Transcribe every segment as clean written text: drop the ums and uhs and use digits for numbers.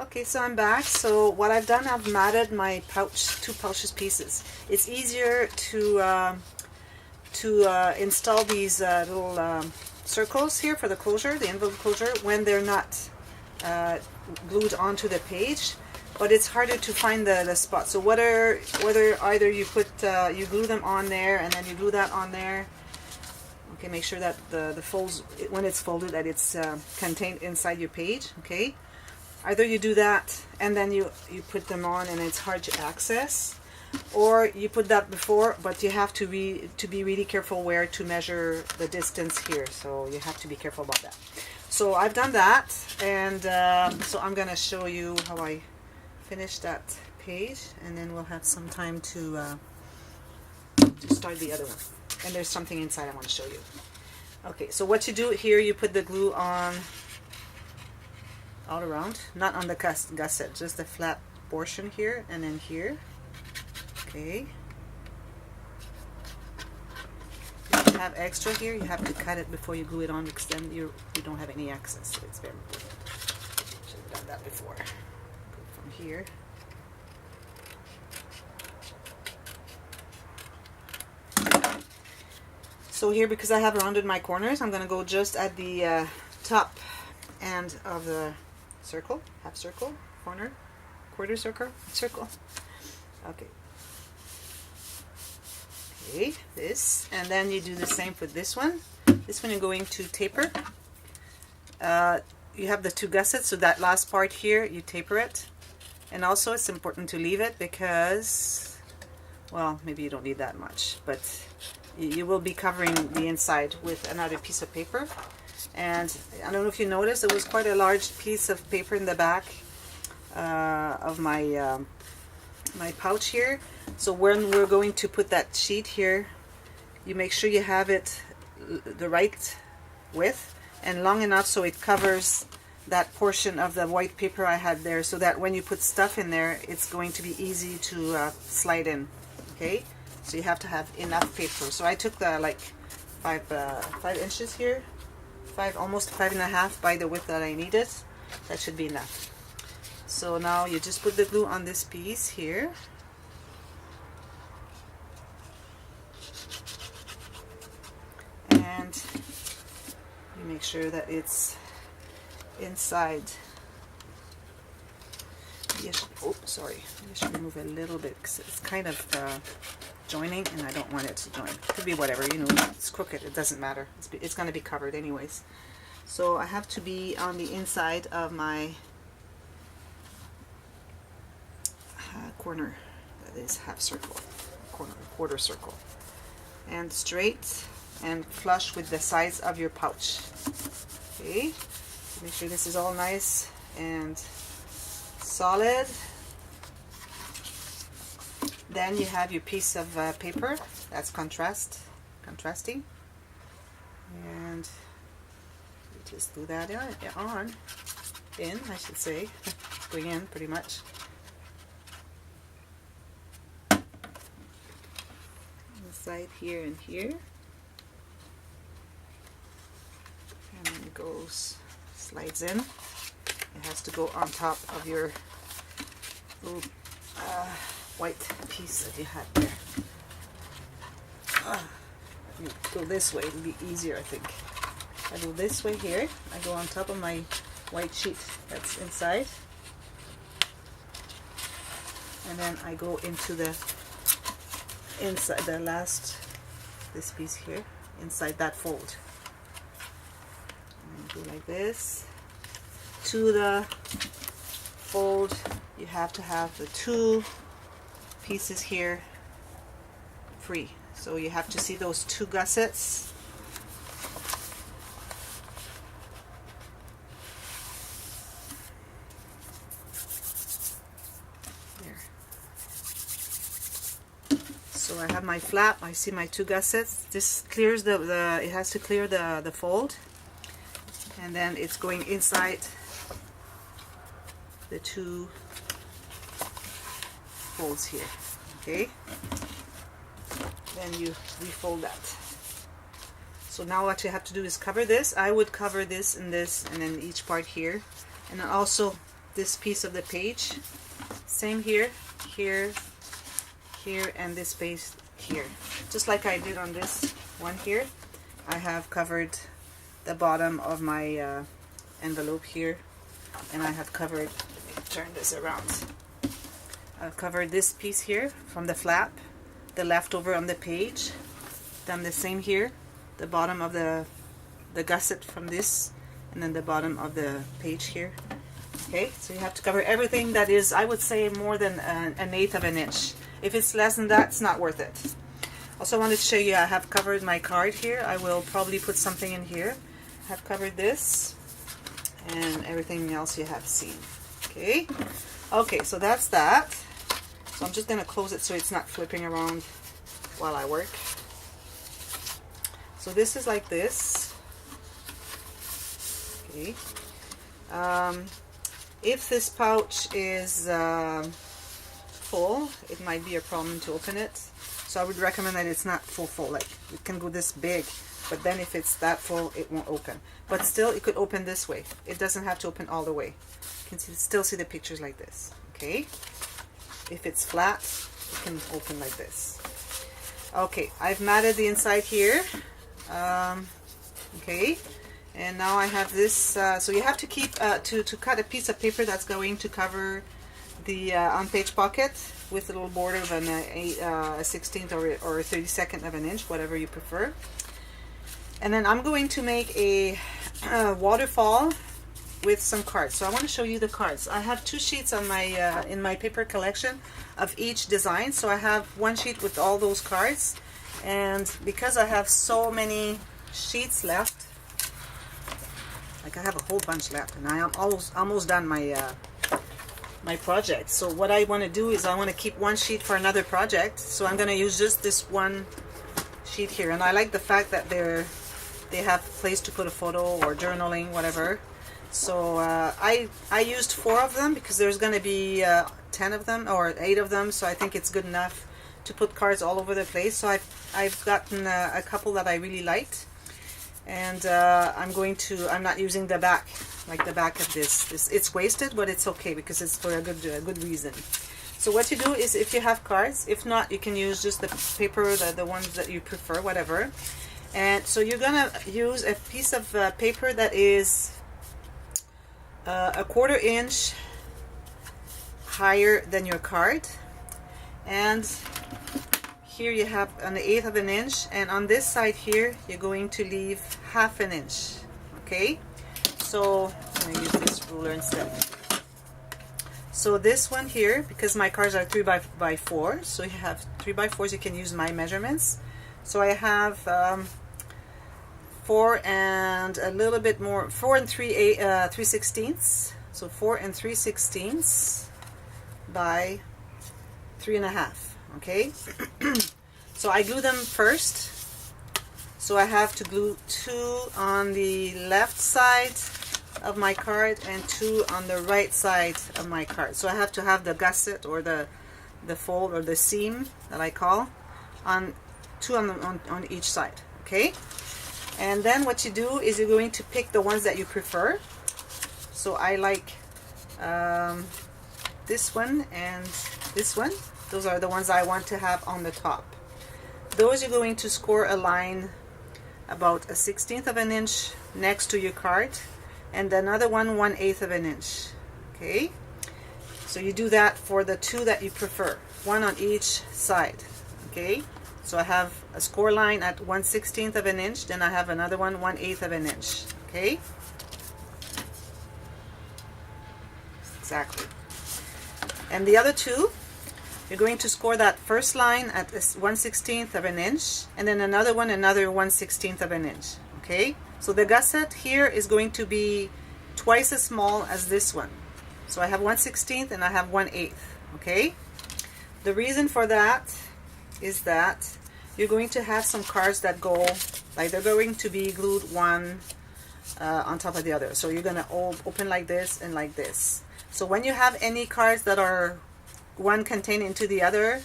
Okay, so I'm back. So what I've done, I've matted my pouch, two pouches pieces. It's easier to install these little circles here for the closure, the envelope closure, when they're not glued onto the page. But it's harder to find the spot. So whether either you put you glue them on there and then you glue that on there. Okay, make sure that the folds, when it's folded, that it's contained inside your page. Okay. Either you do that and then you put them on and it's hard to access, or you put that before, but you have to be really careful where to measure the distance here. So you have to be careful about that. So I've done that, and so I'm going to show you how I finish that page, and then we'll have some time to start the other one. And there's something inside I want to show you. Okay, so what you do here, you put the glue on all around, not on the gusset, just the flat portion here and then here. Okay. If you have extra here, you have to cut it before you glue it on, because then you don't have any access. So it's very important. Should have done that before. Go from here. So here, because I have rounded my corners, I'm going to go just at the top end of the circle, half circle, corner, quarter circle, circle. Okay. Okay, this, and then you do the same for this one. This one you're going to taper. You have the two gussets, so that last part here, you taper it. And also it's important to leave it because, well, maybe you don't need that much, but you will be covering the inside with another piece of paper. And I don't know if you noticed, there was quite a large piece of paper in the back of my my pouch here. So when we're going to put that sheet here, you make sure you have it the right width and long enough so it covers that portion of the white paper I had there, so that when you put stuff in there, it's going to be easy to slide in. Okay, so you have to have enough paper. So I took the like 5 inches here. Almost 5.5 by the width that I needed. That should be enough. So now you just put the glue on this piece here. And you make sure that it's inside. Oh, sorry. I should remove a little bit because it's kind of joining, and I don't want it to join. It could be whatever, you know, it's crooked, it doesn't matter. It's going to be covered anyways. So I have to be on the inside of my corner, that is half circle, corner, quarter circle, and straight and flush with the sides of your pouch. Okay, make sure this is all nice and solid. Then you have your piece of paper that's contrasting, and you just glue that in, I should say, going in pretty much. Inside here and here, and then it goes, slides in. It has to go on top of your little white piece that you had there. Let me go this way, it'll be easier, I think. I go this way here, I go on top of my white sheet that's inside, and then I go into the inside, the last, this piece here, inside that fold. And go like this. To the fold, you have to have the two pieces here free. So you have to see those two gussets. There. So I have my flap, I see my two gussets. This clears it has to clear the fold. And then it's going inside the two folds here. Okay, then you refold that. So now what you have to do is cover this. I would cover this and then each part here, and then also this piece of the page. Same here, here, here, and this space here. Just like I did on this one here, I have covered the bottom of my envelope here, and I have covered, let me turn this around, I've covered this piece here from the flap, the leftover on the page, done the same here, the bottom of the gusset from this, and then the bottom of the page here. Okay, so you have to cover everything that is, I would say, more than an eighth of an inch. If it's less than that, it's not worth it. Also, I wanted to show you I have covered my card here. I will probably put something in here. I have covered this and everything else you have seen. Okay, okay, so that's that. So I'm just going to close it so it's not flipping around while I work. So this is like this. Okay. If this pouch is full, it might be a problem to open it. So I would recommend that it's not full, like it can go this big, but then if it's that full, it won't open. But still, it could open this way. It doesn't have to open all the way. You can still see the pictures like this. Okay. If it's flat, it can open like this. Okay, I've matted the inside here. Okay. And now I have this, so you have to keep, to cut a piece of paper that's going to cover the on-page pocket with a little border of a 16th or a 32nd of an inch, whatever you prefer. And then I'm going to make a waterfall with some cards. So I want to show you the cards. I have 2 sheets on my in my paper collection of each design. So I have 1 sheet with all those cards. And because I have so many sheets left, like I have a whole bunch left, and I am almost done my my project. So what I want to do is I want to keep 1 sheet for another project. So I'm going to use just this 1 sheet here, and I like the fact that they have a place to put a photo or journaling, whatever. So I used 4 of them because there's going to be 10 of them or 8 of them. So I think it's good enough to put cards all over the place. So I've gotten a couple that I really liked. And I'm not using the back, like the back of this. It's wasted, but it's okay because it's for a good reason. So what you do is, if you have cards, if not, you can use just the paper, the ones that you prefer, whatever. And so you're gonna use a piece of paper that is a 1/4 inch higher than your card, and here you have an 1/8 of an inch, and on this side here you're going to leave 1/2 an inch. Okay, so I'm going to use this ruler instead. So this one here, because my cards are 3 by 4, so you have 3 by 4s, you can use my measurements. So I have 4 and a little bit more, 4 and 3/16, so 4 and 3/16 by 3.5. Okay. So I glue them first. So I have to glue 2 on the left side of my card and 2 on the right side of my card. So I have to have the gusset or the fold or the seam that I call on 2 on each side. Okay. And then what you do is you're going to pick the ones that you prefer. So I like this one and this one. Those are the ones I want to have on the top. Those you're going to score a line about a 1/16 of an inch next to your card, and another one 1/8 of an inch. Okay, so you do that for the 2 that you prefer, 1 on each side. Okay, so I have a score line at 1/16 of an inch, then I have another one 1/8 of an inch. Okay, exactly. And the other 2, you're going to score that first line at 1/16 of an inch, and then another one, another 1/16 of an inch. Okay, so the gusset here is going to be twice as small as this one. So I have 1/16 and I have 1/8. Okay, the reason for that is that you're going to have some cards that go, like they're going to be glued one on top of the other. So you're going to open like this and like this. So when you have any cards that are one contained into the other,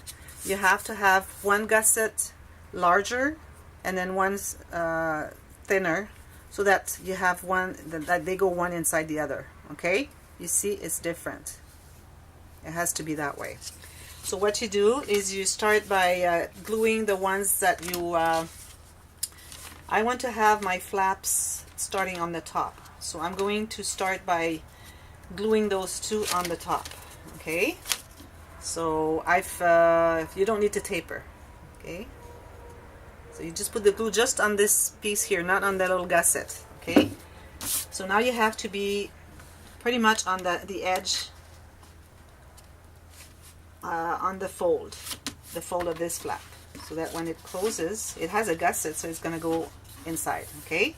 you have to have one gusset larger and then one's thinner, so that you have one that they go one inside the other. Okay, You see, it's different. It has to be that way. So what you do is you start by gluing the ones that you, I want to have my flaps starting on the top. So I'm going to start by gluing those two on the top. Okay? So you don't need to taper. Okay? So you just put the glue just on this piece here, not on the little gusset. Okay? So now you have to be pretty much on the edge, on the fold of this flap, so that when it closes, it has a gusset, so it's going to go inside. Okay,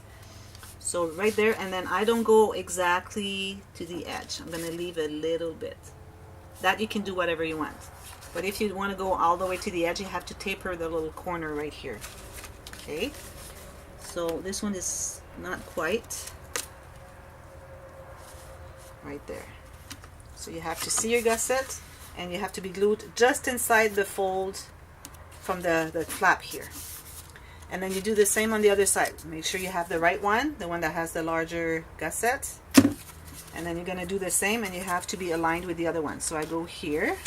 so right there, and then I don't go exactly to the edge. I'm going to leave a little bit. That you can do whatever you want, but if you want to go all the way to the edge, you have to taper the little corner right here. Okay, so this one is not quite right there, so you have to see your gusset, and you have to be glued just inside the fold from the flap here. And then you do the same on the other side. Make sure you have the right one, the one that has the larger gusset. And then you're going to do the same, and you have to be aligned with the other one. So I go here,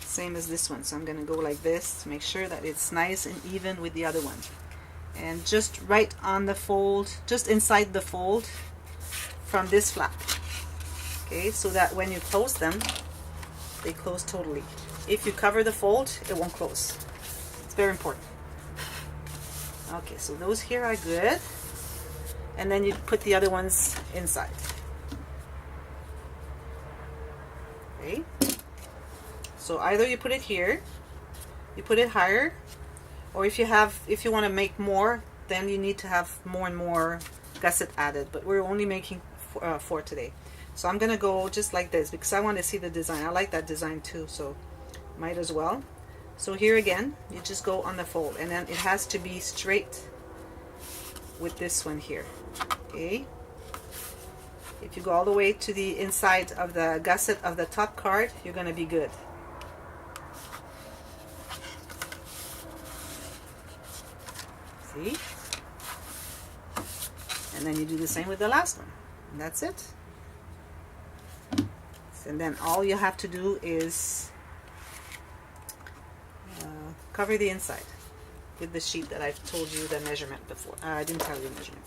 same as this one. So I'm going to go like this to make sure that it's nice and even with the other one. And just right on the fold, just inside the fold from this flap. Okay, so that when you close them, they close totally. If you cover the fold, it won't close. It's very important. Okay, so those here are good. And then you put the other ones inside. Okay. So either you put it here, you put it higher, or if you want to make more, then you need to have more and more gusset added. But we're only making 4 today. So I'm going to go just like this because I want to see the design. I like that design too, so might as well. So here again, you just go on the fold, and then it has to be straight with this one here. Okay. If you go all the way to the inside of the gusset of the top card, you're going to be good. See? And then you do the same with the last one. And that's it. And then all you have to do is cover the inside with the sheet that I've told you the measurement before. I didn't tell you the measurement,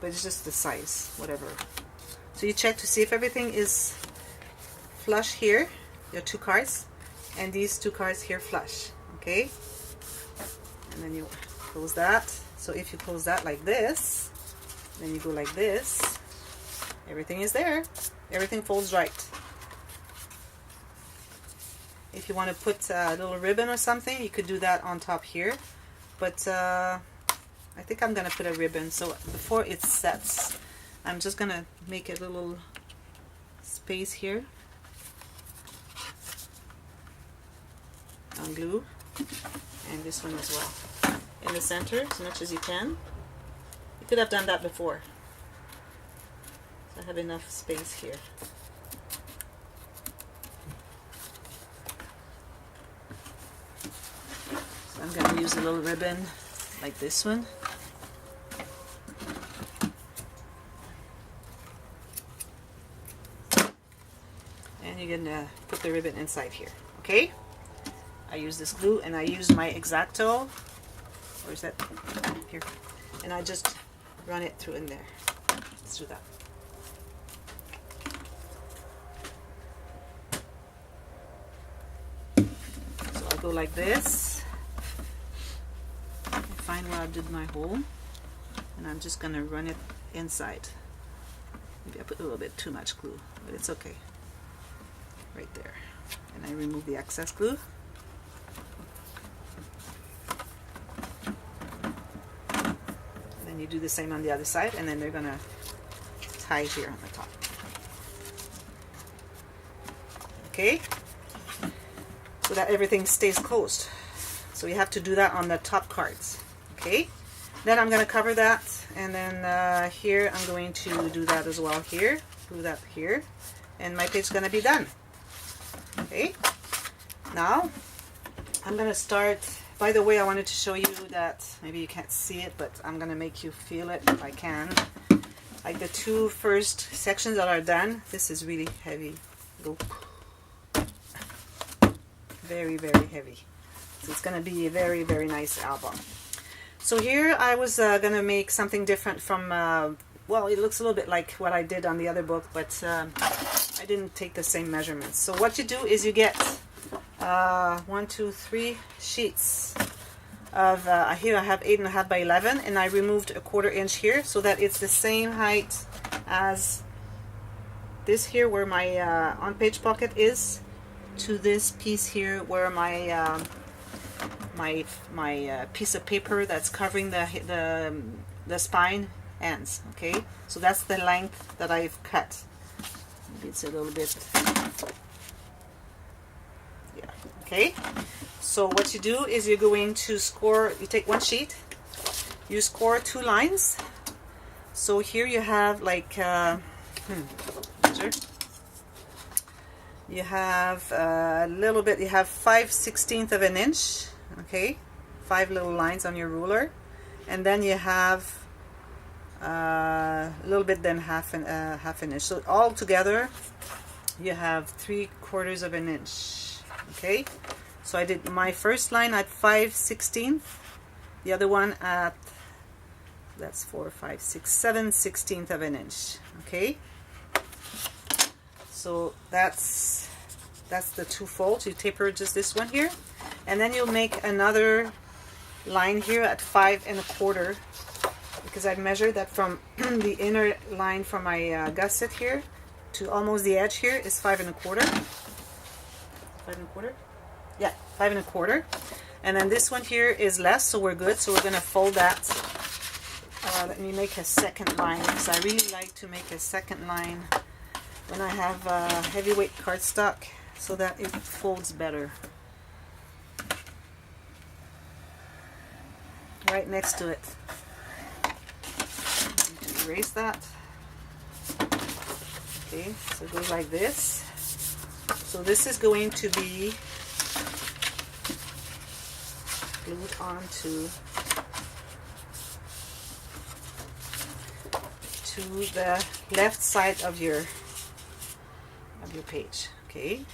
but it's just the size, whatever. So you check to see if everything is flush here, your 2 cards, and these 2 cards here flush. Okay, and then you close that. So if you close that like this, then you go like this, everything is there, everything folds right. If you want to put a little ribbon or something, you could do that on top here, but I think I'm gonna put a ribbon. So before it sets, I'm just gonna make a little space here on glue, and this one as well in the center as much as you can. You could have done that before, so I have enough space here. So I'm going to use a little ribbon like this one. And you're going to put the ribbon inside here. Okay? I use this glue, and I use my X-Acto. Where's that? Here. And I just run it through in there. Let's do that. So I'll go like this. Find where I did my hole, and I'm just going to run it inside. Maybe I put a little bit too much glue, but it's okay. Right there. And I remove the excess glue. You do the same on the other side, and then they're gonna tie here on the top. Okay, so that everything stays closed. So you have to do that on the top cards. Okay, then I'm gonna cover that, and then here I'm going to do that as well. Here, glue that here, and my page is gonna be done. Okay, now I'm gonna start. By the way, I wanted to show you that, maybe you can't see it, but I'm going to make you feel it if I can. like the two first sections that are done, this is really heavy. Go. Very, very heavy. So it's going to be a very, very nice album. So here I was going to make something different from, well, it looks a little bit like what I did on the other book, but I didn't take the same measurements. So what you do is you get 1, 2, 3 sheets of, here I have 8.5 by 11, and I removed a 1/4 inch here so that it's the same height as this here where my on-page pocket is, to this piece here where my my piece of paper that's covering the spine ends. Okay, so that's the length that I've cut. Maybe it's a little bit, yeah. Okay, so what you do is you're going to score, you take one sheet, you score 2 lines. So here you have like you have a little bit, you have 5/16 of an inch, okay, 5 little lines on your ruler, and then you have a little bit, then half an inch. So all together you have 3/4 of an inch. Okay, so I did my first line at 5/16, the other one at, that's 4, 5, 6, 7/16 of an inch. Okay, so that's the 2 folds. You taper just this one here, and then you'll make another line here at 5 1/4, because I've measured that from the inner line from my gusset here to almost the edge here is 5 1/4. 5 1/4? Yeah, 5 1/4. And then this one here is less, so we're good. So we're going to fold that. Let me make a second line, because I really like to make a second line when I have heavyweight cardstock, so that it folds better. Right next to it. Erase that. Okay, so it goes like this. So this is going to be glued onto the left side of your page. Okay.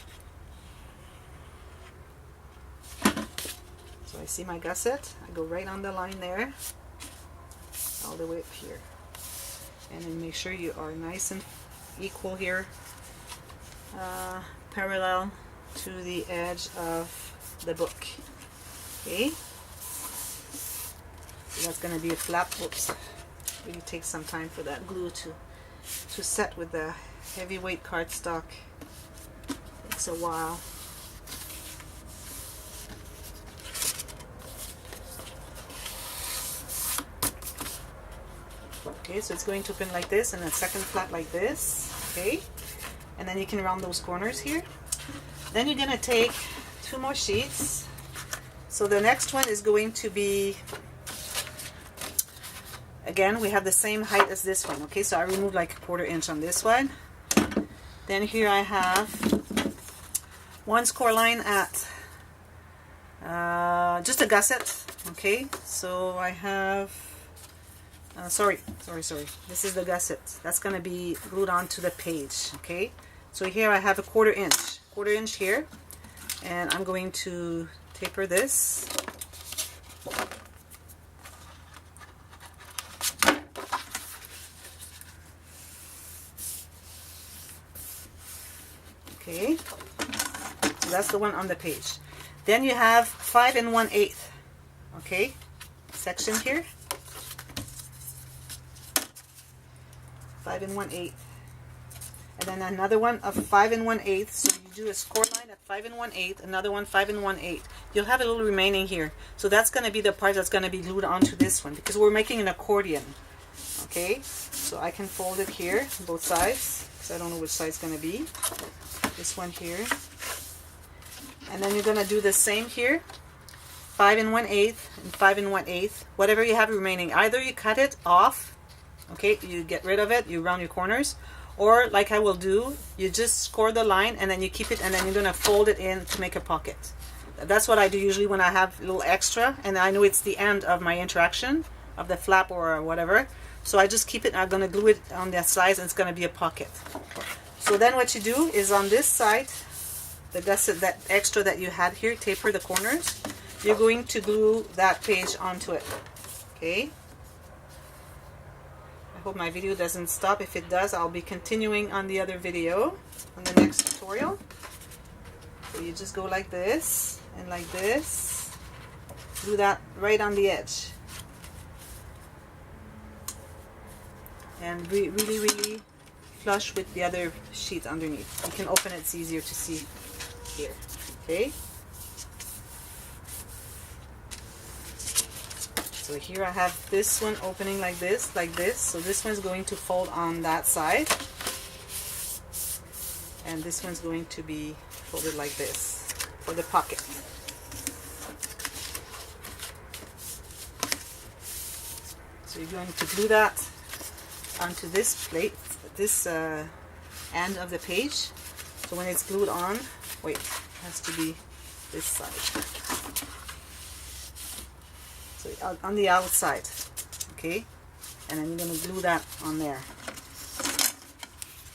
So I see my gusset. I go right on the line there, all the way up here. And then make sure you are nice and equal here, parallel to the edge of the book. Okay, so that's going to be a flap. Whoops, really takes some time for that glue to set with the heavyweight cardstock. Takes a while. Okay, so it's going to open like this, and a second flap like this. Okay, and then you can round those corners here. Then you're going to take 2 more sheets. So the next one is going to be, again, we have the same height as this one. Okay, so I removed like 1/4 inch on this one. Then here I have 1 score line at just a gusset. Okay, so I have sorry, this is the gusset that's going to be glued onto the page. Okay, so here I have a 1/4 inch here, and I'm going to taper this. Okay, so that's the one on the page. Then you have 5 1/8, okay, section here. 5 1/8, and then another one of 5 1/8. So you do a score line at 5 1/8, another one 5 1/8. You'll have a little remaining here, so that's going to be the part that's going to be glued onto this one, because we're making an accordion. Okay, so I can fold it here, both sides, because I don't know which side it's going to be. This one here, and then you're going to do the same here, 5 1/8 and 5 1/8. Whatever you have remaining, either you cut it off. Okay, you get rid of it, you round your corners, or like I will do, you just score the line and then you keep it, and then you're going to fold it in to make a pocket. That's what I do usually when I have a little extra and I know it's the end of my interaction of the flap or whatever. So I just keep it, I'm going to glue it on the sides, and it's going to be a pocket. So then what you do is on this side, the gusset, that extra that you had here, taper the corners, you're going to glue that page onto it. Okay? I hope my video doesn't stop. If it does, I'll be continuing on the other video, on the next tutorial. So you just go like this, and like this. Do that right on the edge. And really flush with the other sheet underneath. You can open it, it's easier to see here. Okay? So here I have this one opening like this. So this one's going to fold on that side. And this one's going to be folded like this for the pocket. So you're going to glue that onto this plate, this end of the page. So when it's glued on, wait, it has to be this side. So on the outside, okay? And then you're going to glue that on there.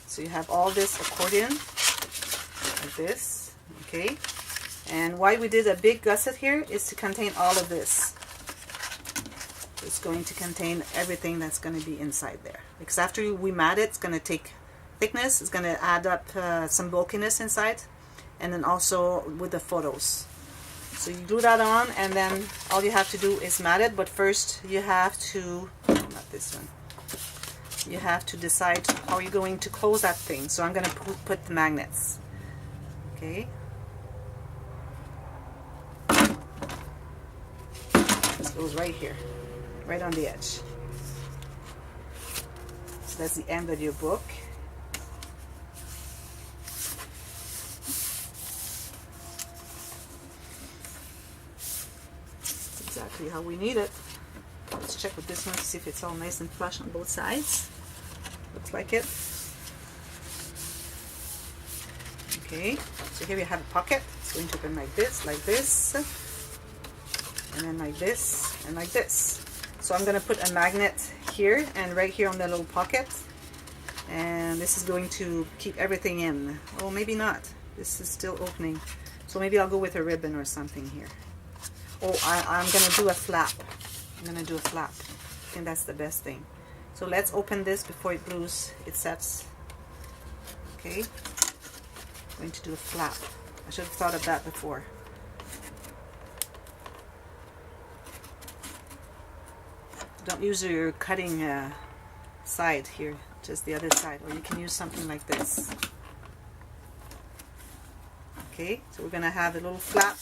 So you have all this accordion, like this, okay? And why we did a big gusset here is to contain all of this. It's going to contain everything that's going to be inside there. Because after we mat it, it's going to take thickness, it's going to add up some bulkiness inside, and then also with the photos. So you glue that on, and then all you have to do is mat it, but first you have to, not this one, you have to decide how you're going to close that thing. So I'm going to put the magnets. Okay. This goes right here, right on the edge. So that's the end of your book. That's exactly how we need it. Let's check with this one to see if it's all nice and flush on both sides. Looks like it. Okay, so here we have a pocket. It's going to open like this, and then like this, and like this. So I'm going to put a magnet here and right here on the little pocket. And this is going to keep everything in. Oh, maybe not. This is still opening. So maybe I'll go with a ribbon or something here. Oh, I'm going to do a flap. I'm going to do a flap. I think that's the best thing. So let's open this before it glues, it sets. Okay. I'm going to do a flap. I should have thought of that before. Don't use your cutting side here, just the other side, or you can use something like this. Okay, so we're going to have a little flap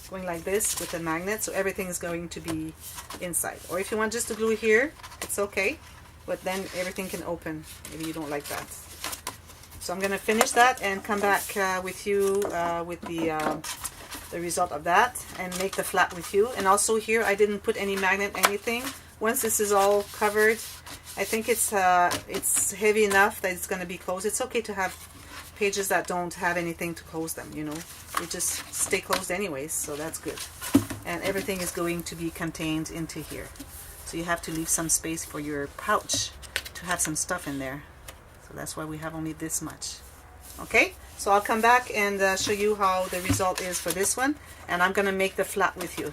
going like this with a magnet, so everything is going to be inside. Or if you want just to glue here, it's okay, but then everything can open. Maybe you don't like that. So I'm going to finish that and come back with you with the result of that, and make the flap with you. And also here I didn't put any magnet, anything. Once this is all covered, I think it's heavy enough that it's going to be closed. It's okay to have pages that don't have anything to close them, you know. They just stay closed anyways, so that's good. And everything is going to be contained into here. So you have to leave some space for your pouch to have some stuff in there. So that's why we have only this much. Okay, so I'll come back and show you how the result is for this one. And I'm going to make the flap with you.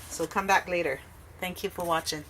So come back later. Thank you for watching.